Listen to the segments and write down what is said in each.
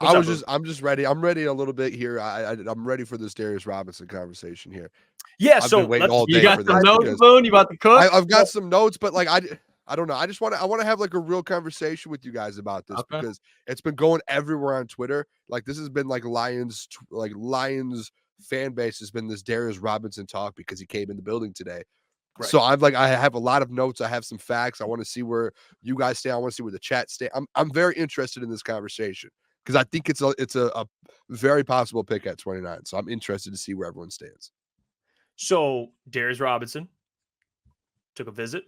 I'm just ready. I'm ready a little bit here. I'm ready for this Darius Robinson conversation here. Yeah, I've been waiting all day you got for some this notes, because Boone? You about to cook? I've got some notes, but like I don't know. I want to have like a real conversation with you guys about this because it's been going everywhere on Twitter. Like this has been like Lions fan base has been this Darius Robinson talk because he came in the building today. Right. So I have a lot of notes. I have some facts. I want to see where you guys stay. I want to see where the chat stay. I'm very interested in this conversation because I think it's a very possible pick at 29. So I'm interested to see where everyone stands. So Darius Robinson took a visit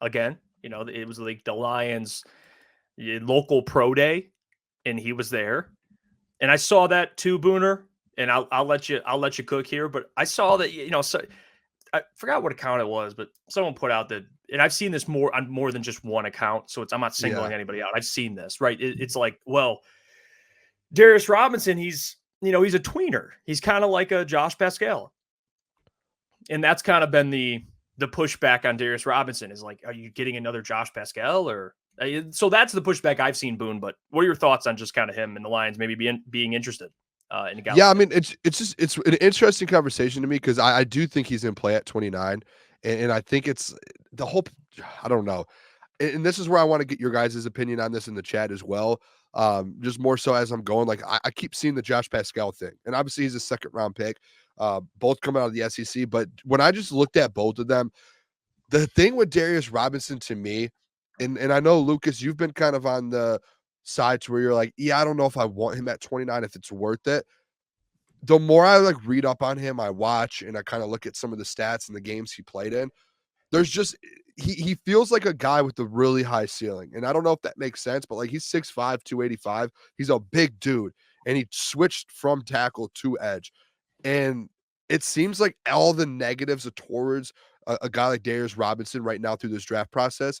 again. It was like the Lions local pro day, and he was there. And I saw that too, Booner. And I'll let you cook here. But I saw that so I forgot what account it was, but someone put out that, and I've seen this on more than just one account. So I'm not singling anybody out. I've seen this, right? It's like, well, Darius Robinson, he's a tweener. He's kind of like a Josh Paschal. And that's kind of been the pushback on Darius Robinson is like, are you getting another Josh Paschal or so that's the pushback I've seen, Boone. But what are your thoughts on just kind of him and the Lions maybe being interested? I mean, it's an interesting conversation to me because I do think he's in play at 29, and I think it's the whole. I don't know, and this is where I want to get your guys' opinion on this in the chat as well. Just more so as I'm going, like I keep seeing the Josh Paschal thing, and obviously he's a second round pick, both coming out of the SEC. But when I just looked at both of them, the thing with Darius Robinson to me, and I know Lucas, you've been kind of on the sides where you're like, yeah, I don't know if I want him at 29 if it's worth it. The more I like read up on him, I watch and I kind of look at some of the stats and the games he played in. There's just he feels like a guy with a really high ceiling. And I don't know if that makes sense, but like he's 6'5, 285. He's a big dude. And he switched from tackle to edge. And it seems like all the negatives are towards a guy like Darius Robinson right now through this draft process.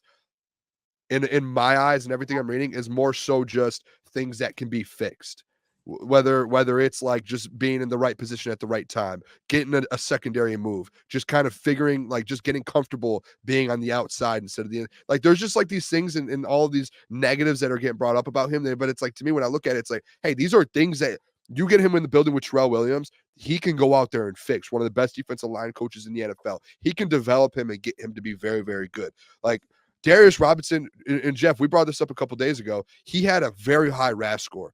In my eyes and everything I'm reading is more so just things that can be fixed. Whether it's like just being in the right position at the right time, getting a secondary move, just kind of figuring, like just getting comfortable being on the outside instead of the end. Like there's just like these things and all of these negatives that are getting brought up about him there. But it's like, to me, when I look at it, it's like, hey, these are things that you get him in the building with Terrell Williams, he can go out there and fix. One of the best defensive line coaches in the NFL. He can develop him and get him to be very, very good. Like Darius Robinson and Jeff, we brought this up a couple days ago. He had a very high RAS score,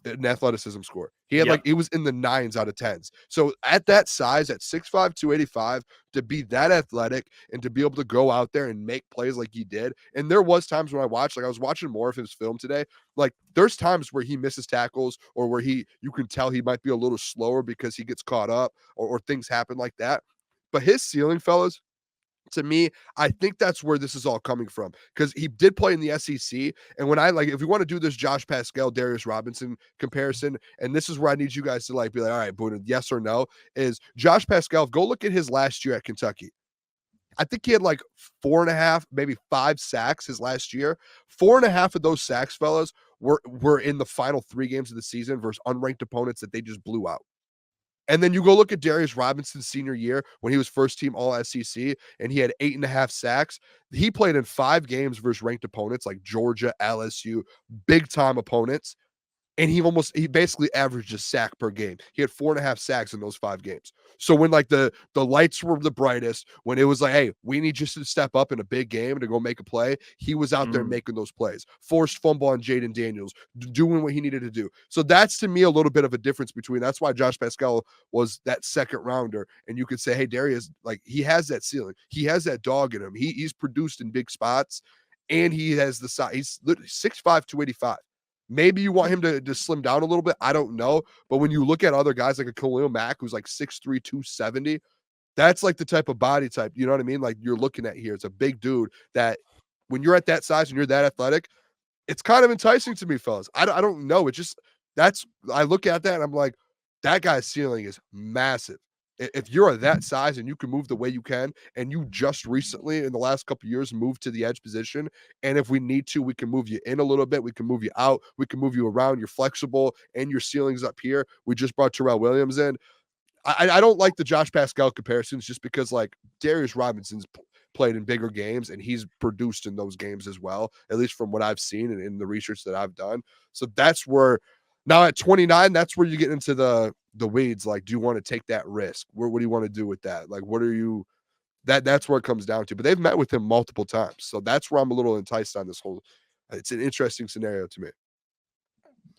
an athleticism score. He had it was in the 9s out of 10s. So at that size, at 6'5", 285, to be that athletic and to be able to go out there and make plays like he did. And there was times when I watched, like I was watching more of his film today. Like there's times where he misses tackles or where you can tell he might be a little slower because he gets caught up or things happen like that. But his ceiling, fellas, to me, I think that's where this is all coming from because he did play in the SEC. And when if we want to do this Josh Paschal, Darius Robinson comparison, and this is where I need you guys to be like, all right, Booner, yes or no, is Josh Paschal, go look at his last year at Kentucky. I think he had like 4.5, maybe 5 sacks his last year. 4.5 of those sacks, fellas, were in the final 3 games of the season versus unranked opponents that they just blew out. And then you go look at Darius Robinson's senior year when he was first team all SEC and he had 8.5 sacks. He played in 5 games versus ranked opponents like Georgia, LSU, big time opponents. And he basically averaged a sack per game. He had 4.5 sacks in those 5 games. So when like the lights were the brightest, when it was like, hey, we need you to step up in a big game to go make a play, he was out there making those plays. Forced fumble on Jaden Daniels, doing what he needed to do. So that's to me a little bit of a difference between. That's why Josh Paschal was that second rounder. And you could say, hey, Darius, like he has that ceiling. He has that dog in him. He's produced in big spots, and he has the size. He's literally 6'5", 285. Maybe you want him to slim down a little bit. I don't know. But when you look at other guys like a Khalil Mack, who's like 6'3", 270, that's like the type of body type, you know what I mean? Like you're looking at here. It's a big dude that when you're at that size and you're that athletic, it's kind of enticing to me, fellas. I don't know. It just, I look at that and I'm like, that guy's ceiling is massive. If you're that size and you can move the way you can, and you just recently in the last couple of years moved to the edge position, and if we need to, we can move you in a little bit, we can move you out, we can move you around, you're flexible, and your ceiling's up here. We just brought Terrell Williams in. I don't like the Josh Paschal comparisons just because like Darius Robinson's played in bigger games and he's produced in those games as well, at least from what I've seen and in the research that I've done. So that's where Now at 29, that's where you get into the weeds. Like, do you want to take that risk? What do you want to do with that? Like, what are you that's where it comes down to. But they've met with him multiple times. So that's where I'm a little enticed on this whole it's an interesting scenario to me.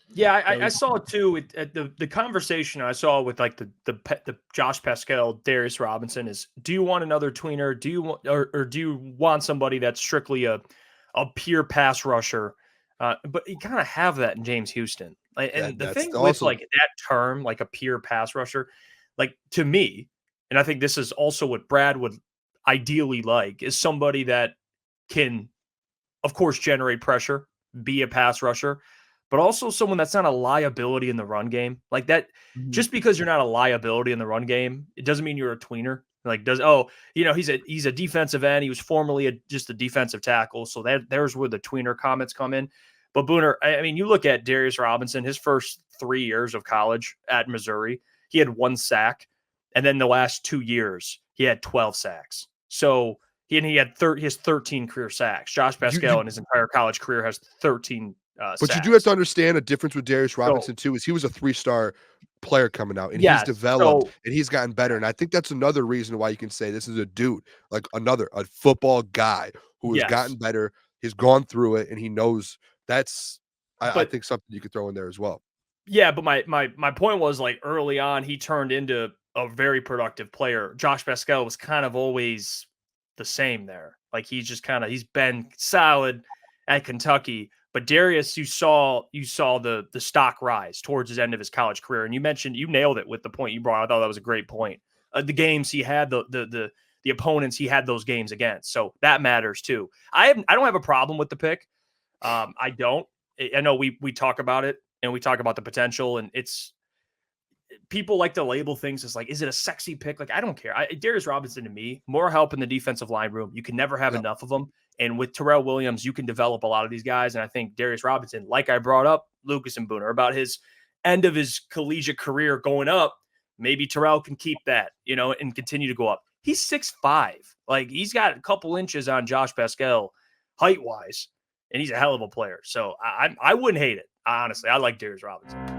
Yeah, I saw it too. At the conversation I saw with like the Josh Paschal, Darius Robinson is: do you want another tweener? Do you want or do you want somebody that's strictly a pure pass rusher? But you kind of have that in James Houston. And the That's thing with also like that term, like a pure pass rusher, like to me, and I think this is also what Brad would ideally like, is somebody that can, of course, generate pressure, be a pass rusher, but also someone that's not a liability in the run game. Like that, Mhm. just because you're not a liability in the run game, it doesn't mean you're a tweener. Like he's a defensive end. He was formerly just a defensive tackle. So there's where the tweener comments come in. But Booner, I mean, you look at Darius Robinson, his first 3 years of college at Missouri, he had 1 sack. And then the last 2 years, he had 12 sacks. So he had he has 13 career sacks. Josh Paschal You in his entire college career has 13 but you do have sacks. to understand a difference with Darius So Robinson too is he was a 3-star player coming out, and he's yes, developed and he's gotten better. And I think that's another reason why you can say this is a dude, like a football guy who has yes, gotten better, he's gone through it, and he knows that's I but think something you could throw in there as well. yeah, but my point was like early on he turned into a very productive player. Josh Paschal was kind of always the same there. Like he's been solid at Kentucky. But Darius, you saw the stock rise towards his end of his college career, and you nailed it with the point you brought. I thought that was a great point. The games he had, the opponents he had those games against, so that matters too. I don't have a problem with the pick. I don't. I know we talk about it and we talk about the potential, and it's people like to label things as like, is it a sexy pick? Like, I don't care. Darius Robinson to me, more help in the defensive line room. You can never have Yep. enough of them. And with Terrell Williams, you can develop a lot of these guys. And I think Darius Robinson, like I brought up Lucas and Booner about his end of his collegiate career going up, maybe Terrell can keep that, and continue to go up. He's 6'5". Like he's got a couple inches on Josh Paschal height wise, and he's a hell of a player. So I wouldn't hate it. Honestly, I like Darius Robinson.